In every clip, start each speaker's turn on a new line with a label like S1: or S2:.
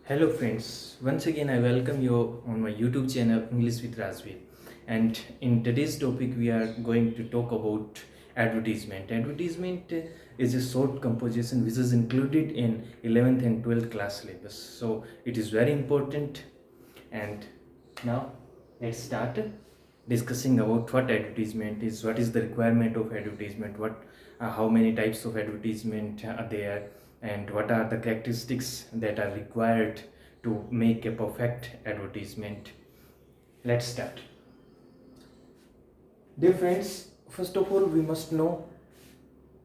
S1: Hello friends, once again I welcome you on my YouTube channel English with Rajveer. And in today's topic we are going to talk about advertisement. Advertisement is a short composition which is included in 11th and 12th class syllabus. So it is very important. And now let's start discussing about what advertisement is, what is the requirement of advertisement, how many types of advertisement are there, and what are the characteristics that are required to make a perfect advertisement. Let's start. Dear friends, first of all, we must know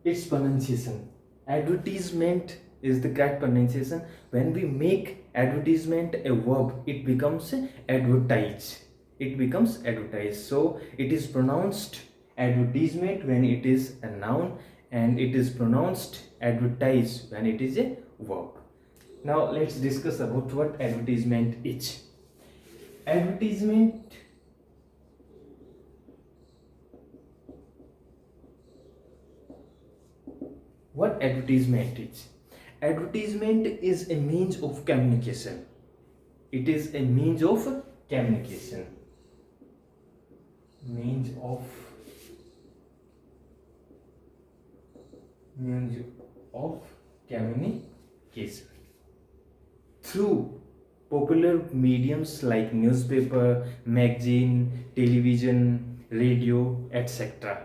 S1: its pronunciation. Advertisement is the correct pronunciation. When we make advertisement a verb, it becomes advertise. It becomes advertise. So it is pronounced advertisement when it is a noun, and it is pronounced advertise when it is a verb. Now let's discuss about what advertisement is. Advertisement What advertisement is? Advertisement is a means of communication. It is a means of communication. Means of communication through popular mediums like newspaper, magazine, television, radio, etc.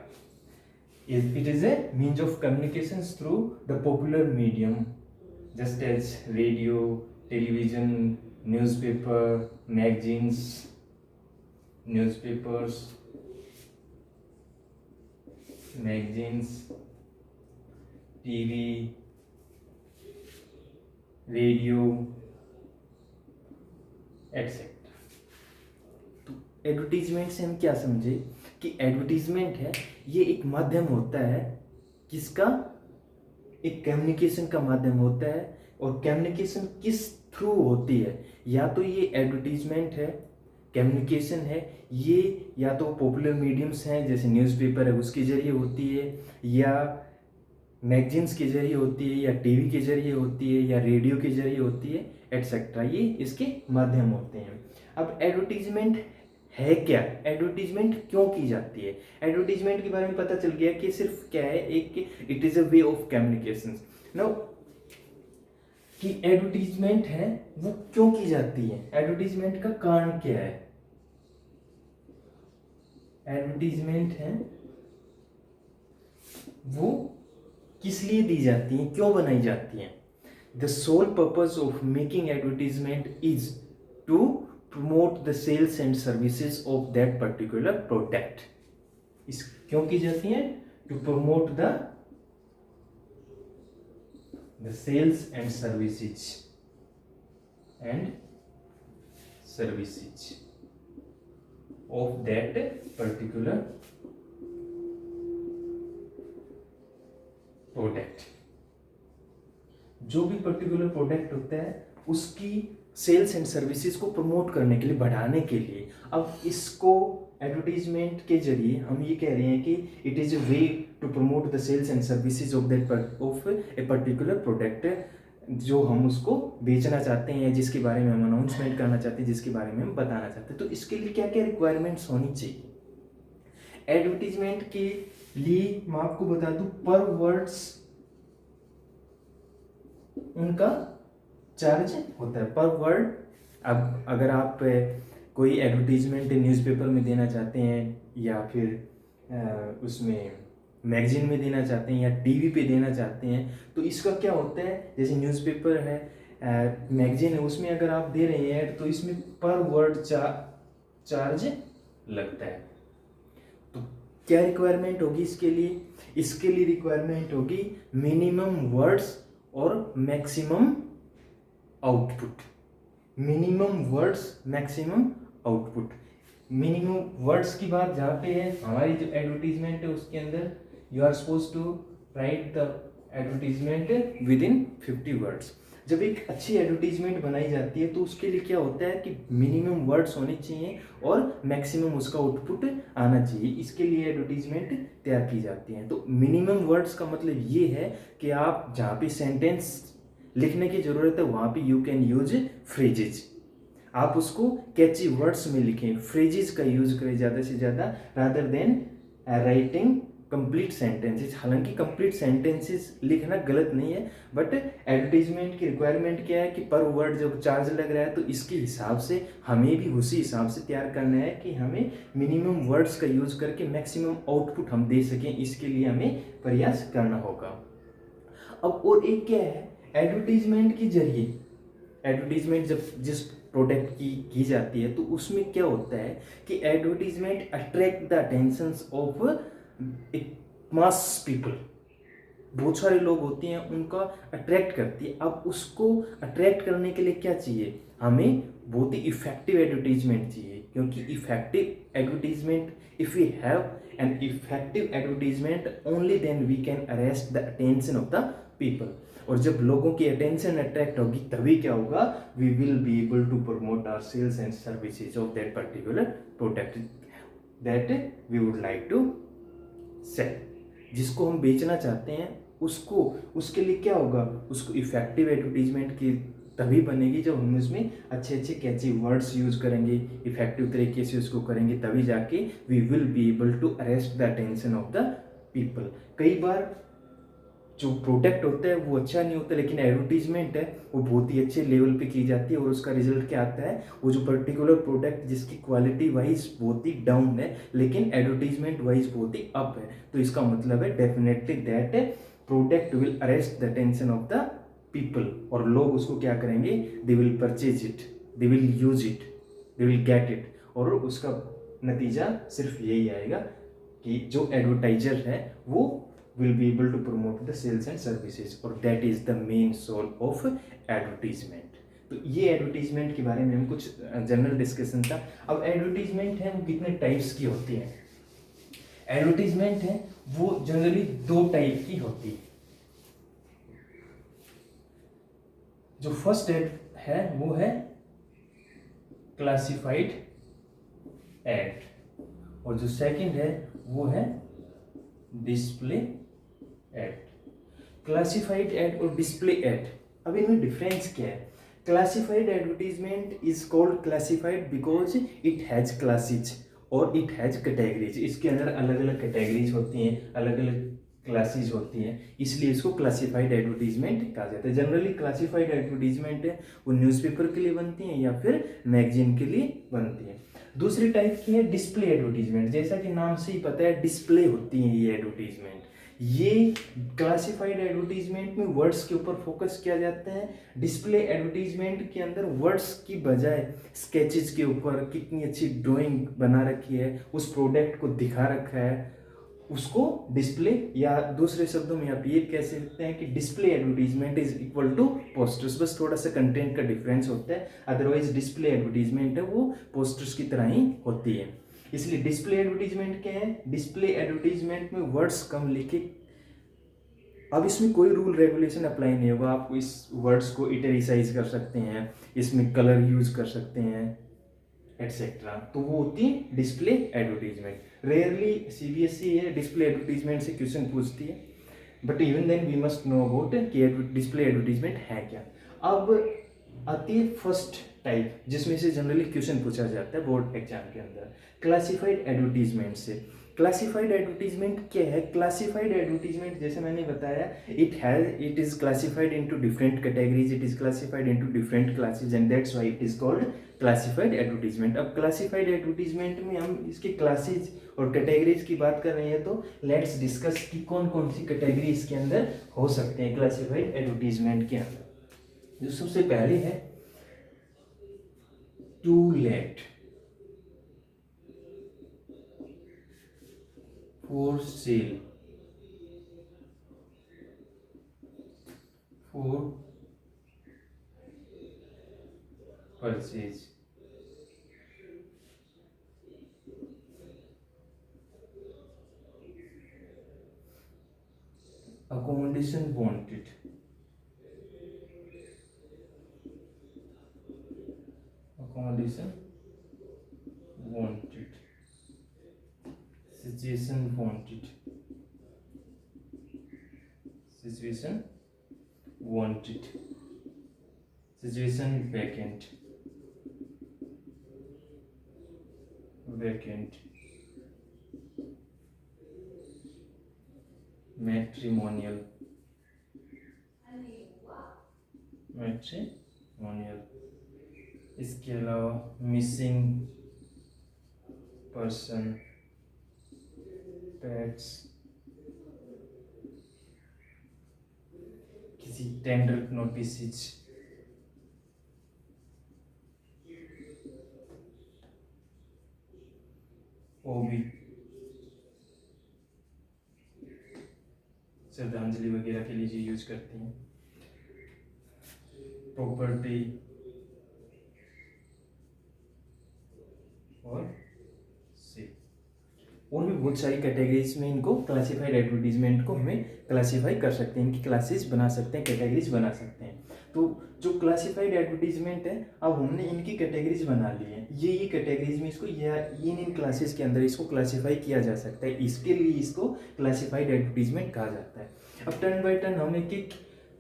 S1: It is a means of communications through the popular medium, just as radio, television, newspaper, magazines, newspapers, magazines, TV, radio, etc. तो advertisement से हम क्या समझे कि advertisement है ये एक माध्यम होता है किसका, एक कम्युनिकेशन का माध्यम होता है। और कम्युनिकेशन किस थ्रू होती है, या तो ये एडवर्टीजमेंट है, कम्युनिकेशन है, ये या तो पॉपुलर मीडियम्स हैं जैसे न्यूज़पेपर है उसके जरिए होती है, या मैगजीन्स के जरिए होती है, या टीवी के जरिए होती है, या रेडियो के जरिए होती है, एटसेट्रा। ये इसके माध्यम होते हैं। अब एडवर्टीजमेंट है क्या, एडवर्टीजमेंट क्यों की जाती है? एडवर्टीजमेंट के बारे में पता चल गया कि सिर्फ क्या है, एक it is a way of communication. Now कि एडवर्टीजमेंट है वो क्यों की जाती है, एडवर्टीजमेंट का कारण क्या है? एडवर्टीजमेंट है वो किस लिए दी जाती है, क्यों बनाई जाती है? The sole purpose of making advertisement is to promote the sales and services of that particular product. इस क्यों की जाती है? To promote the sales and services of that particular product. जो भी पर्टिकुलर प्रोडक्ट होता है उसकी सेल्स एंड सर्विसेज को प्रमोट करने के लिए, बढ़ाने के लिए। अब इसको एडवर्टीजमेंट के जरिए हम ये कह रहे हैं कि it is a way to promote the sales and services of a particular product, जो हम उसको बेचना चाहते हैं, जिसके बारे में हम अनाउंसमेंट करना चाहते हैं, जिसके बारे में हम बताना चाहते हैं। तो इसके लिए क्या क्या रिक्वायरमेंट्स होनी चाहिए? एडवर्टीजमेंट के लिए मैं आपको बता दूं, पर वर्ड्स उनका चार्ज होता है, पर वर्ड। अब अगर आप कोई एडवर्टीजमेंट न्यूज़पेपर में देना चाहते हैं, या फिर उसमें मैगजीन में देना चाहते हैं, या टीवी पे देना चाहते हैं, तो इसका क्या होता है, जैसे न्यूज़पेपर है, मैगजीन है, उसमें अगर आप दे रहे हैं तो इसमें पर वर्ड चार्ज लगता है। तो क्या रिक्वायरमेंट होगी इसके लिए? इसके लिए रिक्वायरमेंट होगी मिनिमम वर्ड्स और maximum output. Minimum words, maximum output. Minimum words की बात जहाँ पे है, हमारी जो एडवर्टीजमेंट है उसके अंदर you are suppose to write the advertisement within 50 words. जब एक अच्छी एडवर्टीजमेंट बनाई जाती है तो उसके लिए क्या होता है कि मिनिमम वर्ड्स होने चाहिए और मैक्सिमम उसका आउटपुट आना चाहिए। इसके लिए एडवर्टीजमेंट तैयार की जाती है। तो मिनिमम वर्ड्स का मतलब ये है कि आप जहाँ पे सेंटेंस लिखने की ज़रूरत है वहाँ पे यू कैन यूज फ्रेजेज। आप उसको कैची वर्ड्स में लिखें, फ्रेजेस का यूज करें ज़्यादा से ज़्यादा, rather than writing complete sentences. हालांकि कंप्लीट सेंटेंसेस लिखना गलत नहीं है, बट एडवर्टीजमेंट की रिक्वायरमेंट क्या है कि पर वर्ड जब चार्ज लग रहा है तो इसके हिसाब से हमें भी उसी हिसाब से तैयार करना है कि हमें मिनिमम वर्ड्स का यूज करके मैक्सिमम आउटपुट हम दे सकें। इसके लिए हमें प्रयास करना होगा। अब और एक क्या है, एडवर्टीजमेंट के जरिए, एडवर्टीजमेंट जब जिस प्रोडक्ट की जाती है तो उसमें क्या होता है कि advertisement attract the attention of mass people. बहुत सारे लोग होते हैं, उनका अट्रैक्ट करती है। अब उसको अट्रैक्ट करने के लिए क्या चाहिए, हमें बहुत ही इफेक्टिव एडवर्टीजमेंट चाहिए, क्योंकि effective advertisement, if we have an effective advertisement only then we can arrest the attention of the people. और जब लोगों की अटेंशन अट्रैक्ट होगी तभी क्या होगा, we will be able to promote our sales and services of that particular product that we would like to sell. जिसको हम बेचना चाहते हैं उसको, उसके लिए क्या होगा, उसको इफेक्टिव एडवर्टीजमेंट की तभी बनेगी जब हम उसमें अच्छे अच्छे कैची वर्ड्स यूज करेंगे, इफेक्टिव तरीके से उसको करेंगे, तभी जाके we will be able to arrest the attention of the people. कई बार जो प्रोडक्ट होता है वो अच्छा नहीं होता, लेकिन एडवर्टीजमेंट है वो बहुत ही अच्छे लेवल पे की जाती है, और उसका रिजल्ट क्या आता है, वो जो पर्टिकुलर प्रोडक्ट जिसकी क्वालिटी वाइज बहुत ही डाउन है लेकिन एडवर्टीजमेंट वाइज बहुत ही अप है, तो इसका मतलब है definitely that product will arrest the attention of the people, और लोग उसको क्या करेंगे, they will purchase it, they will use it, they will get it. और उसका नतीजा सिर्फ यही आएगा कि जो एडवर्टाइजर है वो will be able to promote the sales and services, और that is the main soul of advertisement। तो ये एडवर्टीजमेंट के बारे में हम कुछ जनरल डिस्कशन था। अब एडवर्टीजमेंट है वो कितने टाइप्स की होती है, एडवर्टीजमेंट है वो जनरली 2 टाइप की होती है। जो फर्स्ट एड है वो है क्लासिफाइड एड, और जो सेकंड है वो है डिस्प्ले एड। क्लासिफाइड एड और डिस्प्ले एड, अब इनमें डिफरेंस क्या है। Classified advertisement is called classified because it has classes और इट हैज कैटेगरीज। इसके अंदर अलग अलग कैटेगरीज होती हैं, अलग अलग क्लासेज होती हैं, इसलिए इसको क्लासिफाइड एडवर्टीजमेंट कहा जाता है। जनरली क्लासिफाइड एडवर्टीजमेंट है वो न्यूज़पेपर के लिए बनती हैं या फिर मैगजीन के लिए बनती हैं। दूसरी टाइप की है डिस्प्ले एडवर्टीजमेंट। जैसा कि नाम से ही पता है डिस्प्ले होती हैं ये एडवर्टीजमेंट। ये क्लासिफाइड एडवर्टीजमेंट में वर्ड्स के ऊपर फोकस किया जाता है, डिस्प्ले एडवर्टीजमेंट के अंदर वर्ड्स की बजाय स्केचेस के ऊपर कितनी अच्छी ड्राइंग बना रखी है, उस प्रोडक्ट को दिखा रखा है, उसको डिस्प्ले, या दूसरे शब्दों में आप ये कह सकते हैं कि display advertisement is equal to posters. बस थोड़ा सा कंटेंट का डिफरेंस होता है, अदरवाइज डिस्प्ले एडवर्टीजमेंट है वो पोस्टर्स की तरह ही होती है। इसलिए डिस्प्ले एडवर्टीजमेंट क्या है, डिस्प्ले एडवर्टीजमेंट में वर्ड्स कम लिखे। अब इसमें कोई रूल रेगुलेशन अप्लाई नहीं होगा, आप इस वर्ड्स को इटरिसाइज कर सकते हैं, इसमें कलर यूज कर सकते हैं एटसेट्रा, तो वो होती है डिस्प्ले एडवर्टीजमेंट। रेयरली सीबीएसई है डिस्प्ले एडवर्टीजमेंट से क्वेश्चन पूछती है, but even then we must know about कि डिस्प्ले एडवर्टीजमेंट है क्या। अब आती है फर्स्ट टाइप जिसमें से जनरली क्वेश्चन पूछा जाता है बोर्ड एग्जाम के अंदर, क्लासिफाइड एडवर्टीजमेंट से। क्लासिफाइड एडवर्टीजमेंट क्या है, क्लासिफाइड एडवर्टीजमेंट जैसे मैंने बताया it is classified into different categories, it is classified into different classes and that's why it is called classified advertisement. अब क्लासिफाइड एडवर्टीजमेंट में हम इसके क्लासेज और कैटेगरीज की बात कर रहे हैं, तो लेट्स डिस्कस कि कौन कौन सी कैटेगरी इसके अंदर हो सकते हैं क्लासिफाइड एडवर्टीजमेंट के अंदर। जो सबसे पहले है to let, for sale, for purchase, accommodation wanted, accommodation wanted, situation wanted, situation wanted, situation vacant, vacant, matrimonial, matrimonial, इसके अलावा मिसिंग पर्सन, पेट्स, किसी टेंडर नोटिस, ओबी, श्रद्धांजलि वगैरह के लिए जो यूज करते हैं, प्रॉपर्टी और सी, और भी बहुत सारी कैटेगरीज में इनको क्लासिफाइड एडवर्टीजमेंट को हमें क्लासिफाई कर सकते हैं, इनकी क्लासेस बना सकते हैं, कैटेगरीज बना सकते हैं। तो जो क्लासिफाइड एडवर्टीजमेंट है, अब हमने इनकी कैटेगरीज बना ली है, ये कैटेगरीज में इसको या इन क्लासेस के अंदर इसको क्लासिफाई किया जा सकता है, इसके लिए इसको क्लासिफाइड एडवर्टीजमेंट कहा जाता है। अब टर्न बाय टर्न हम एक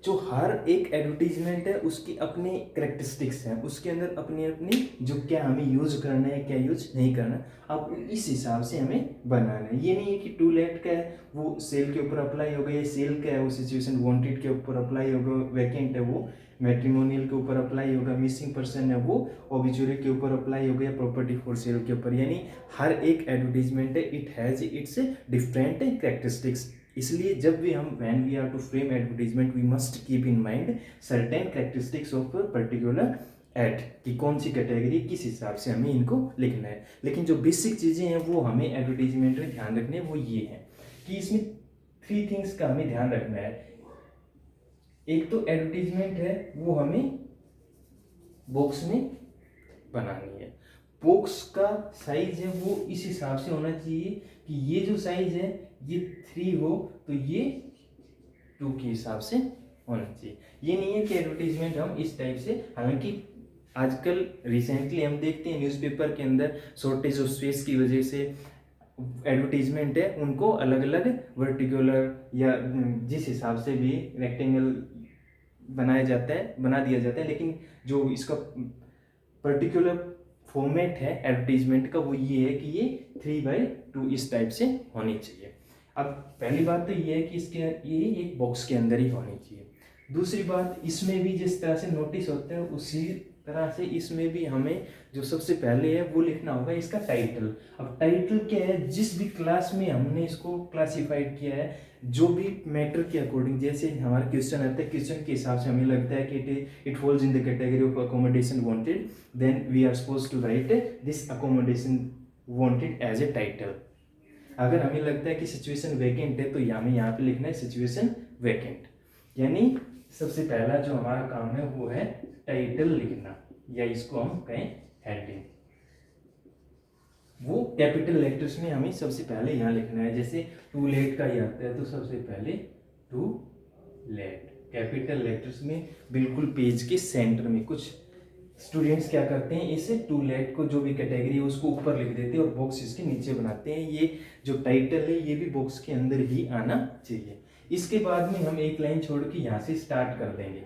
S1: जो हर एक एडवर्टीजमेंट है उसकी अपनी करेक्टरिस्टिक्स हैं, उसके अंदर अपनी अपनी जो क्या हमें यूज करना है, क्या यूज नहीं करना, अब इस हिसाब से हमें बनाना है। ये नहीं है कि टू लेट का है वो सेल के ऊपर अप्लाई होगा, ये सेल का है वो सिचुएशन वांटेड के ऊपर अप्लाई होगा, वैकेंट है वो मैट्रिमोनियल के ऊपर अप्लाई होगा, मिसिंग पर्सन है वो ओबिचुरी के ऊपर अप्लाई होगा, या प्रॉपर्टी फॉर सेल के ऊपर। यानी हर एक एडवर्टीजमेंट है it has its different characteristics. इसलिए जब भी हम when we are to frame advertisement we must keep in mind certain characteristics of particular ad, कि कौन सी कैटेगरी किस हिसाब से हमें इनको लिखना है। लेकिन जो बेसिक चीज़ें हैं वो हमें एडवर्टीजमेंट में ध्यान रखने वो ये है कि इसमें 3 थिंग्स का हमें ध्यान रखना है। एक तो एडवर्टीजमेंट है वो हमें बॉक्स में बनानी है, बॉक्स का साइज है वो इस हिसाब से होना चाहिए कि ये जो साइज है ये 3 हो तो ये 2 के हिसाब से होना चाहिए। ये नहीं है कि एडवर्टीजमेंट हम इस टाइप से, हालांकि आजकल रिसेंटली हम देखते हैं न्यूज़पेपर के अंदर शॉर्टेज ऑफ स्पेस की वजह से एडवर्टीजमेंट है उनको अलग अलग वर्टिकुलर या जिस हिसाब से भी रेक्टेंगल बनाया जाता है बना दिया जाता है, लेकिन जो इसका पर्टिकुलर फॉर्मेट है एडवर्टीजमेंट का वो ये है कि ये 3/2 इस टाइप से होनी चाहिए। अब पहली बात तो ये है कि इसके ये एक बॉक्स के अंदर ही होनी चाहिए। दूसरी बात, इसमें भी जिस तरह से नोटिस होते हैं उसी तरह से इसमें भी हमें जो सबसे पहले है वो लिखना होगा इसका टाइटल। अब टाइटल क्या है, जिस भी क्लास में हमने इसको क्लासिफाइड किया है, जो भी मैटर के अकॉर्डिंग, जैसे हमारा क्वेश्चन आता है, क्वेश्चन के हिसाब से हमें लगता है कि it falls in the category of accommodation wanted, then we are suppose to write this accommodation wanted as a title. अगर हमें लगता है कि सिचुएशन वैकेंट है तो हमें यहाँ पे लिखना है सिचुएशन वैकेंट। यानी सबसे पहला जो हमारा काम है वो है टाइटल लिखना, या इसको हम कहें हेडिंग। वो कैपिटल लेटर्स में हमें सबसे पहले यहाँ लिखना है। जैसे टू लेट का ही आता है तो सबसे पहले टू लेट कैपिटल लेटर्स में बिल्कुल पेज के सेंटर में। कुछ स्टूडेंट्स क्या करते हैं, इसे टू लेट को जो भी कैटेगरी है उसको ऊपर लिख देते हैं और बॉक्स इसके नीचे बनाते हैं। ये जो टाइटल है ये भी बॉक्स के अंदर ही आना चाहिए। इसके बाद में हम एक लाइन छोड़ के यहाँ से स्टार्ट कर देंगे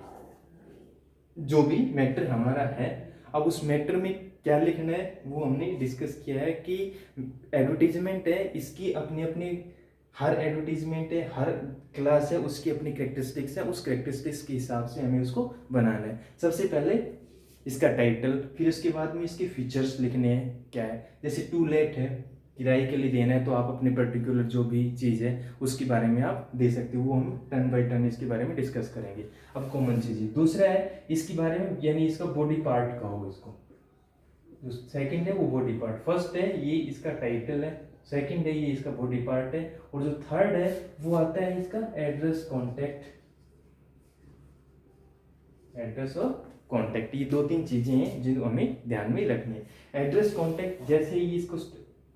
S1: जो भी मैटर हमारा है। अब उस मैटर में क्या लिखना है वो हमने डिस्कस किया है कि एडवर्टीजमेंट है इसकी अपनी अपनी, हर एडवर्टीजमेंट है, हर क्लास है, उसकी अपनी कैरेक्टरिस्टिक्स है, उस कैरेक्टरिस्टिक्स के हिसाब से हमें उसको बनाना है। सबसे पहले इसका टाइटल, फिर उसके बाद में इसके फीचर्स लिखने हैं क्या है। जैसे टू लेट है, किराए के लिए देना है तो आप अपने पर्टिकुलर जो भी चीज़ है उसके बारे में आप दे सकते हो, वो हम टर्न बाय टर्न इसके बारे में डिस्कस करेंगे। अब कॉमन चीज़ दूसरा है इसके बारे में, यानी इसका बॉडी पार्ट कहो इसको। जो सेकंड है वो बॉडी पार्ट, फर्स्ट है ये इसका टाइटल है, सेकंड है ये इसका बॉडी पार्ट है, और जो थर्ड है वो आता है इसका एड्रेस कॉन्टैक्ट, एड्रेस और कॉन्टैक्ट। ये 2-3 चीजें हैं जो हमें ध्यान में रखनी है। एड्रेस कॉन्टैक्ट, जैसे ही इसको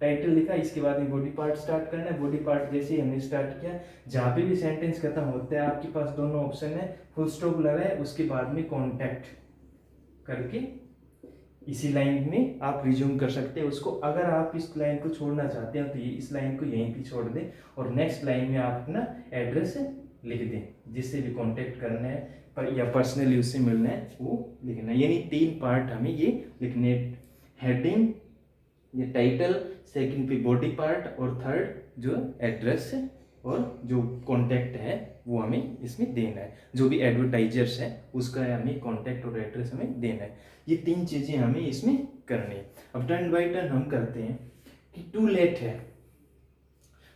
S1: टाइटल लिखा इसके बाद में बॉडी पार्ट स्टार्ट करना है। बॉडी पार्ट जैसे ही हमने स्टार्ट किया, जहाँ पे भी सेंटेंस खत्म होता है आपके पास दोनों ऑप्शन है, फुल स्टॉप लगा है, उसके बाद में कॉन्टैक्ट करके इसी लाइन में आप रिज्यूम कर सकते हैं उसको। अगर आप इस लाइन को छोड़ना चाहते हैं तो ये इस लाइन को यहीं पे छोड़ दें और नेक्स्ट लाइन में आप अपना एड्रेस लिख दें जिससे भी कांटेक्ट करना है पर या पर्सनली उससे मिलना है वो लिखना है। यानी 3 पार्ट हमें ये लिखने, हेडिंग, ये टाइटल, सेकंड पे बॉडी पार्ट और थर्ड जो एड्रेस है और जो कॉन्टैक्ट है वो हमें इसमें देना है। जो भी एडवर्टाइजर्स है उसका हमें कॉन्टैक्ट और एड्रेस हमें देना है। ये 3 चीज़ें हमें इसमें करनी है। अब टर्न बाई टर्न हम करते हैं कि टू लेट है।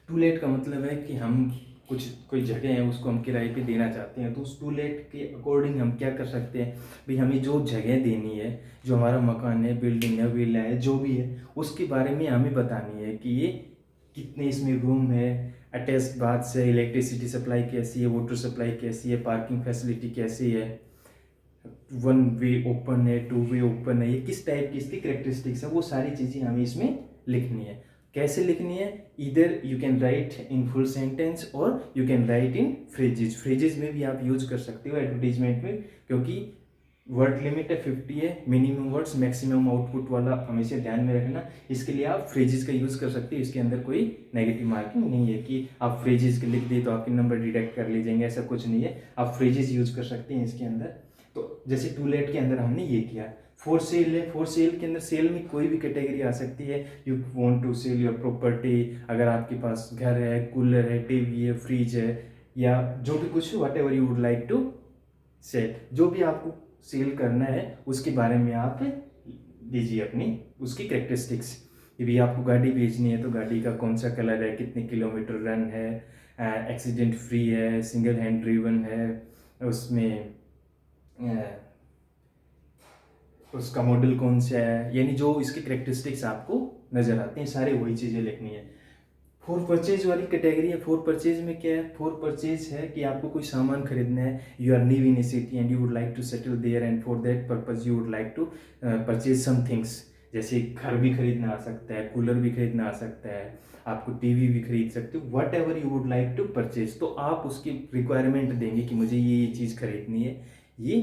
S1: टू लेट का मतलब है कि हम कोई जगह है उसको हम किराए पे देना चाहते हैं, तो उस टू लेट के अकॉर्डिंग हम क्या कर सकते हैं भाई, हमें जो जगह देनी है, जो हमारा मकान है, बिल्डिंग है, विला है, जो भी है उसके बारे में हमें बतानी है कि ये कितने इसमें रूम है, अटैच्ड बाथ्स है, इलेक्ट्रिसिटी सप्लाई कैसी है, वाटर सप्लाई कैसी है, पार्किंग फैसिलिटी कैसी है, 1 वे ओपन है, 2 वे ओपन है, ये किस टाइप की इसकी करेक्टरिस्टिक्स है, वो सारी चीज़ें हमें इसमें लिखनी है। कैसे लिखनी है? इधर you can write in full sentence और you can write in phrases. Phrases में भी आप यूज कर सकते हो एडवर्टीजमेंट में, क्योंकि वर्ड लिमिट है 50 है, मिनिमम वर्ड्स मैक्सिमम आउटपुट वाला हमेशा ध्यान में रखना। इसके लिए आप फ्रेजेस का यूज़ कर सकते हो। इसके अंदर कोई नेगेटिव मार्किंग नहीं है कि आप फ्रेजेस के लिख दिए तो आपके नंबर डिडक्ट कर लिए जाएंगे, ऐसा कुछ नहीं है। आप फ्रेजेस यूज़ कर सकते हैं इसके अंदर। तो जैसे टू लेट के अंदर हमने ये किया। फॉर सेल है, फॉर सेल के अंदर सेल में कोई भी कैटेगरी आ सकती है। You want to sell your property, अगर आपके पास घर है, कूलर है, टीवी है, फ्रिज है, या जो भी कुछ whatever you would like to sell, जो भी आपको सेल करना है उसके बारे में आप दीजिए अपनी उसकी करेक्टरिस्टिक्स। कि भी आपको गाड़ी बेचनी है तो गाड़ी का कौन सा कलर है, कितने किलोमीटर रन है, एक्सीडेंट फ्री है, सिंगल हैंड ड्रिवन है, उसमें उसका मॉडल कौन सा है, यानी जो इसके करेक्टरिस्टिक्स आपको नज़र आते हैं सारे वही चीज़ें लिखनी है। फॉर परचेज वाली कैटेगरी है। फॉर परचेज में क्या है? फॉर परचेज है कि आपको कोई सामान खरीदना है, you are new in a city and you would like to settle there and for that purpose you would like to purchase some things. जैसे घर भी खरीदना आ सकता है, कूलर भी खरीदना आ सकता है, आपको टीवी भी खरीद सकते हो, whatever you would like to purchase. तो आप उसकी रिक्वायरमेंट देंगे कि मुझे ये चीज़ खरीदनी है। ये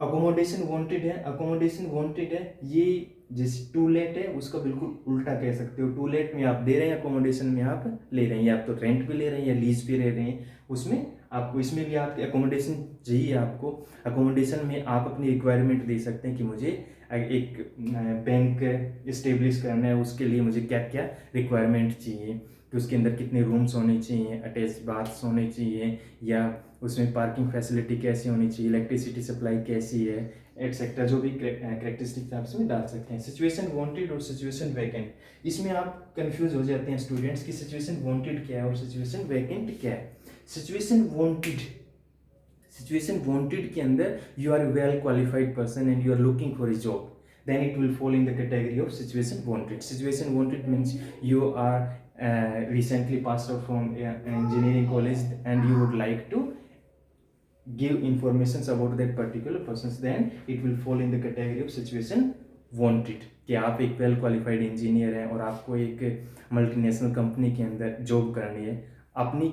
S1: अकोमोडेशन वांटेड है। अकोमोडेशन वांटेड है ये जैसे टू लेट है उसका बिल्कुल उल्टा कह सकते हो। टू लेट में आप दे रहे हैं, अकोमोडेशन में आप ले रहे हैं, या आप तो रेंट पे ले रहे हैं या लीज पे रह रहे हैं, उसमें आपको इसमें भी आपकी अकोमोडेशन चाहिए। आपको अकोमोडेशन में आप अपनी रिक्वायरमेंट दे सकते हैं कि मुझे एक बैंक इस्टेब्लिश करना है, उसके लिए मुझे क्या क्या रिक्वायरमेंट चाहिए, कि उसके अंदर कितने रूम्स होने चाहिए, अटैच बाथ्स होने चाहिए, या उसमें पार्किंग फैसिलिटी कैसी होनी चाहिए, इलेक्ट्रिसिटी सप्लाई कैसी है, एटसेट्रा। जो भी करेक्टरिस्टिक्स आप इसमें डाल सकते हैं। सिचुएशन वांटेड और सिचुएशन वैकेंट, इसमें आप कंफ्यूज हो जाते हैं स्टूडेंट्स की सिचुएशन वांटेड क्या है और सिचुएशन वैकेंट क्या है। सिचुएशन वांटेड के अंदर you are well qualified person and you are looking for a job, then it will fall in the category of situation wanted. Situation wanted means you are recently passed out from engineering college and you would like to give informations about that particular persons, then it will fall in the category of situation wanted। कि आप एक well qualified engineer हैं और आपको एक multinational company के अंदर job करनी है, अपनी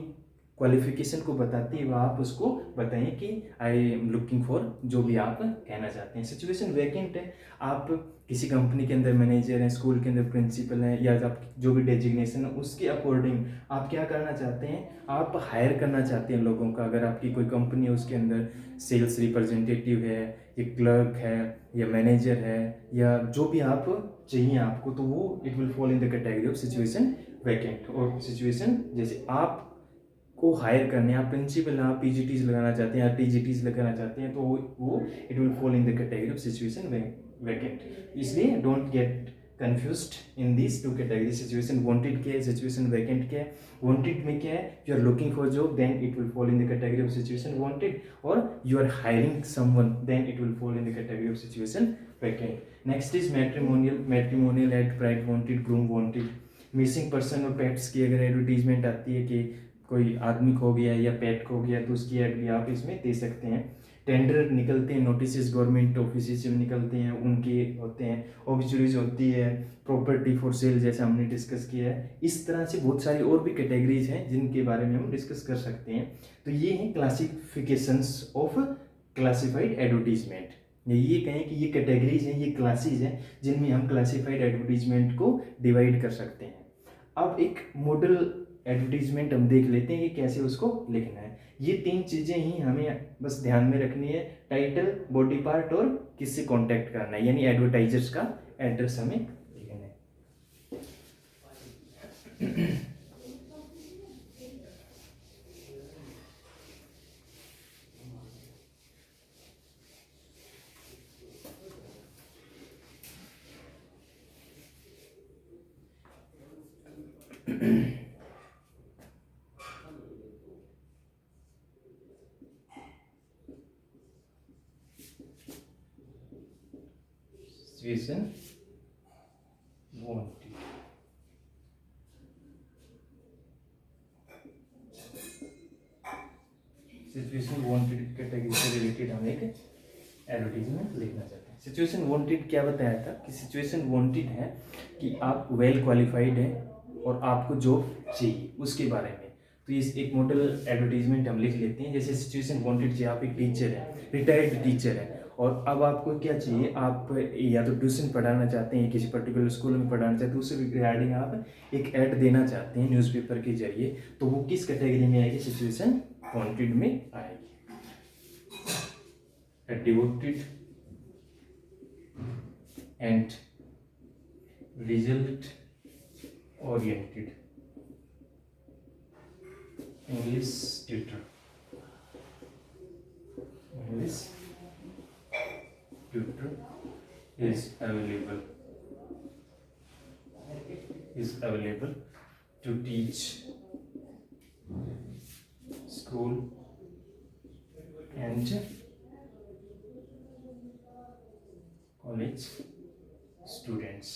S1: क्वालिफिकेशन को बताते हुए आप उसको बताइए कि आई एम लुकिंग फॉर, जो भी आप कहना चाहते हैं। सिचुएशन वैकेंट है, आप किसी कंपनी के अंदर मैनेजर हैं, स्कूल के अंदर प्रिंसिपल हैं, या आप जो भी डेजिग्नेशन है उसके अकॉर्डिंग आप क्या करना चाहते हैं, आप हायर करना चाहते हैं लोगों का। अगर आपकी कोई कंपनी है उसके अंदर सेल्स रिप्रेजेंटेटिव है, या क्लर्क है, या मैनेजर है, या जो भी आप चाहिए आपको, तो वो it will fall in the category of situation vacant. और सिचुएशन जैसे आप को हायर करने, आप प्रिंसिपल आप पीजीटीज लगाना चाहते हैं या टीजीटीज लगाना चाहते हैं, तो वो it will fall in the category of situation vacant. इसलिए don't get confused in this two category. Situation wanted क्या है, सिचुएशन वैकेंट क्या है। वांटेड में क्या है, you are looking for job, then it will fall in the category of situation wanted, और you are hiring someone, then it will fall in the category of situation vacant. Next is matrimonial ad, bride wanted, groom wanted. Missing person और pets की अगर advertisement आती है कि कोई आदमी खो गया या पेट खो गया, तो उसकी ऐड भी आप इसमें दे सकते हैं। टेंडर निकलते हैं, नोटिस गवर्नमेंट ऑफिस से निकलते हैं, उनके होते हैं, ऑब्चुरीज होती है, प्रॉपर्टी फॉर सेल जैसा हमने डिस्कस किया है। इस तरह से बहुत सारी और भी कैटेगरीज हैं जिनके बारे में हम डिस्कस कर सकते हैं। तो ये हैं क्लासिफिकेशंस ऑफ क्लासिफाइड एडवर्टीजमेंट। ये कहें कि ये कैटेगरीज हैं, ये क्लासेज हैं जिनमें हम क्लासिफाइड एडवर्टीजमेंट को डिवाइड कर सकते हैं। अब एक मॉडल एडवर्टीजमेंट हम देख लेते हैं कि कैसे उसको लिखना है। ये 3 चीज़ें ही हमें बस ध्यान में रखनी है, टाइटल, बॉडी पार्ट और किससे कांटेक्ट करना है, यानी एडवर्टाइजर्स का एड्रेस हमें लिखना है। Situation wanted, situation wanted category से रिलेटेड हम एक एडवर्टीजमेंट लिखना चाहते हैं। सिचुएशन वांटेड क्या बताया था कि सिचुएशन वांटेड है कि आप वेल क्वालिफाइड हैं और आपको जॉब चाहिए उसके बारे में। तो इस एक मॉडल एडवर्टीजमेंट हम लिख लेते हैं। जैसे सिचुएशन वांटेड, आप एक टीचर हैं, रिटायर्ड टीचर हैं, और अब आपको क्या चाहिए, आप या तो ट्यूशन पढ़ाना चाहते हैं, किसी पर्टिकुलर स्कूल में पढ़ाना चाहते हैं, उससे रिगार्डिंग आप एक ऐड देना चाहते हैं न्यूज़पेपर के जरिए, तो वो किस कैटेगरी में आएगी, सिचुएशन वांटेड में आएगी। A devoted and result oriented English tutor is available to teach school and college students.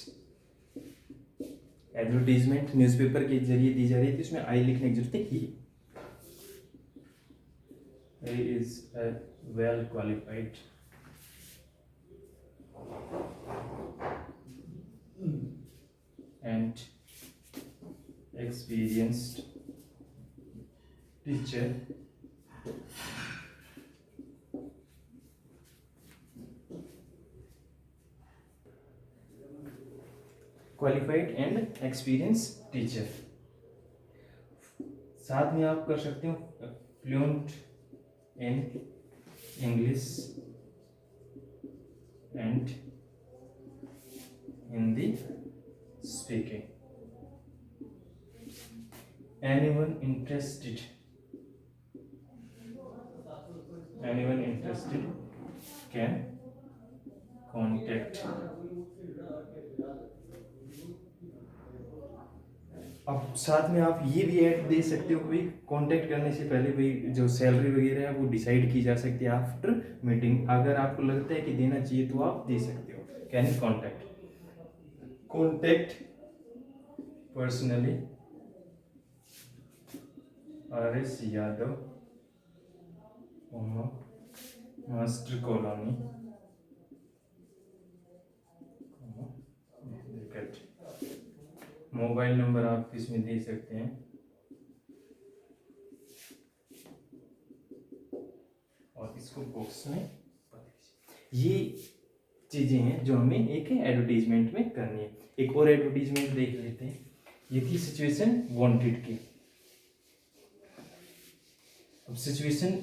S1: Advertisement newspaper के जरिए दी जा रही थी, इसमें आई लिखने की जरूरत है। He is a well qualified and experienced teacher qualified and experience teacher. साथ में आप कर सकते हो fluent in English and Hindi speaking. anyone interested can contact। अब साथ में आप ये भी ऐड दे सकते हो, भाई कांटेक्ट करने से पहले भाई जो सैलरी वगैरह है वो डिसाइड की जा सकती है आफ्टर मीटिंग। अगर आपको लगता है कि देना चाहिए तो आप दे सकते हो। Can contact personally RS Yadav, master colony, mobile number आप इसमें दे सकते हैं, और इसको बॉक्स में ये चीजें हैं जो हमें एक एडवर्टीजमेंट में करनी है। एक और एडवर्टीजमेंट देख लेते हैं, ये थी सिचुएशन वांटेड की। अब सिचुएशन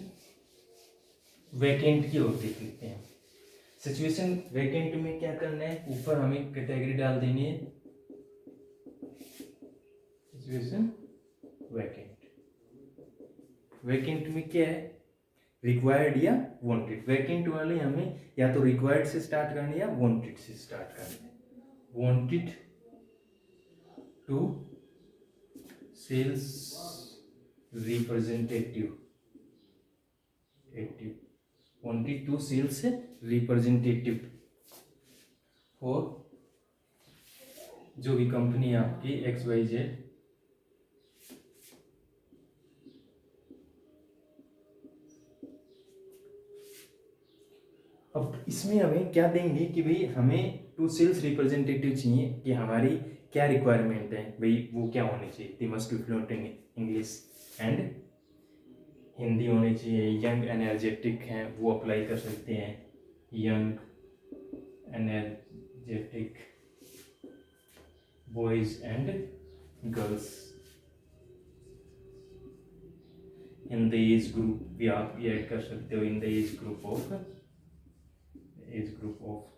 S1: वैकेंट की ओर देख लेते हैं। सिचुएशन वैकेंट में क्या करना है, ऊपर हमें कैटेगरी डाल देनी है सिचुएशन वैकेंट। वैकेंट में क्या है, रिक्वायर्ड या वांटेड। वैकेंट वाले हमें या तो रिक्वायर्ड से स्टार्ट करनी है या वांटेड से स्टार्ट करनी है। Wanted to sales representative, wanted to sales representative for जो भी कंपनी है आपकी XYZ। अब इसमें हमें क्या देंगे कि भाई हमें टू सेल्स रिप्रेजेंटेटिव चाहिए, कि हमारी क्या रिक्वायरमेंट है, भाई वो क्या होने चाहिए। They must be fluent in English and Hindi होनी चाहिए। यंग एनर्जेटिक हैं वो अप्लाई कर सकते हैं, young energetic boys and girls. In the age group भी आप ये ऐड कर सकते हो, in the age group of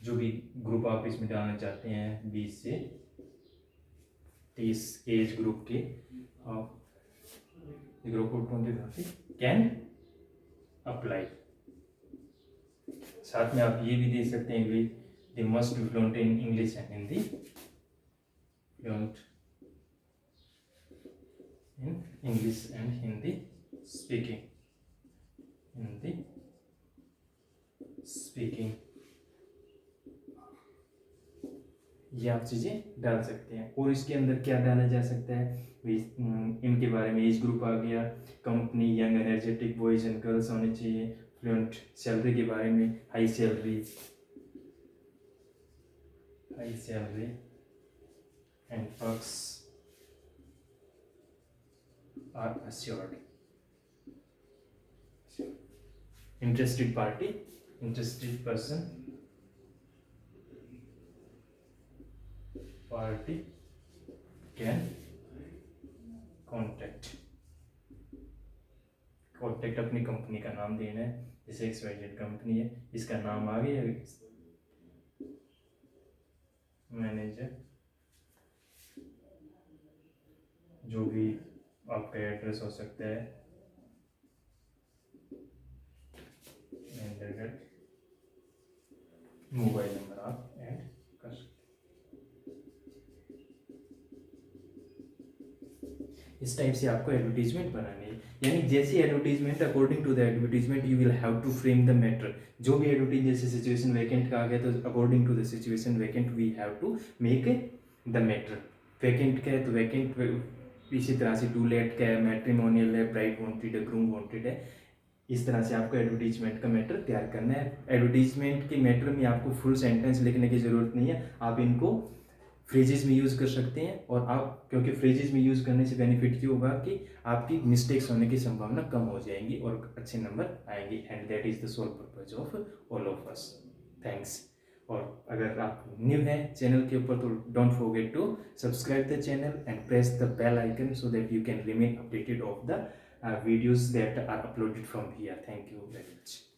S1: जो भी ग्रुप आप इसमें डालना चाहते हैं 20 से 30 एज ग्रुप के, आप ग्रुप ऑफ 20 कैन अप्लाई। साथ में आप ये भी दे सकते हैं कि they must be fluent in English and Hindi, fluent in English and Hindi speaking, Hindi speaking, ये आप चीज़ें डाल सकते हैं। और इसके अंदर क्या डाला जा सकता है, इनके बारे में एज ग्रुप आ गया, company young energetic boys and girls होने चाहिए, फ्लुएंट, सैलरी के बारे में high salary and perks are assured, interested person party can contact अपनी कंपनी का नाम देना है, जैसे XYZ कंपनी है, इसका नाम आ गया, मैनेजर, जो भी आपका एड्रेस हो सकता है, मोबाइल नंबर आप ऐड कर सकते हैं। इस टाइप से आपको एडवर्टीजमेंट बनानी है, यानी जैसी advertisement, according to the advertisement you will have to frame the matter. जो भी एडवर्टीज, जैसे सिचुएशन वैकेंट का आ गया तो according to the situation vacant we have to make the matter. Vacant का है तो वैकेंट, इसी तरह से टू लेट का है, मैट्रिमोनियल है, ब्राइड वांटेड है, ग्रूम वांटेड है। इस तरह से आपको एडवर्टीजमेंट का मैटर तैयार करना है। एडवर्टीजमेंट के मैटर में आपको फुल सेंटेंस लिखने की ज़रूरत नहीं है, आप इनको फ्रेजेस में यूज़ कर सकते हैं। और आप, क्योंकि फ्रेजेस में यूज़ करने से बेनिफिट ये होगा कि आपकी मिस्टेक्स होने की संभावना कम हो जाएंगी और अच्छे नंबर आएंगे। And that is the sole purpose of all of us. Thanks. और अगर आप न्यू हैं चैनल के ऊपर तो don't forget to subscribe the channel and press the bell icon so that you can remain updated of the videos that are uploaded from here. Thank you very much.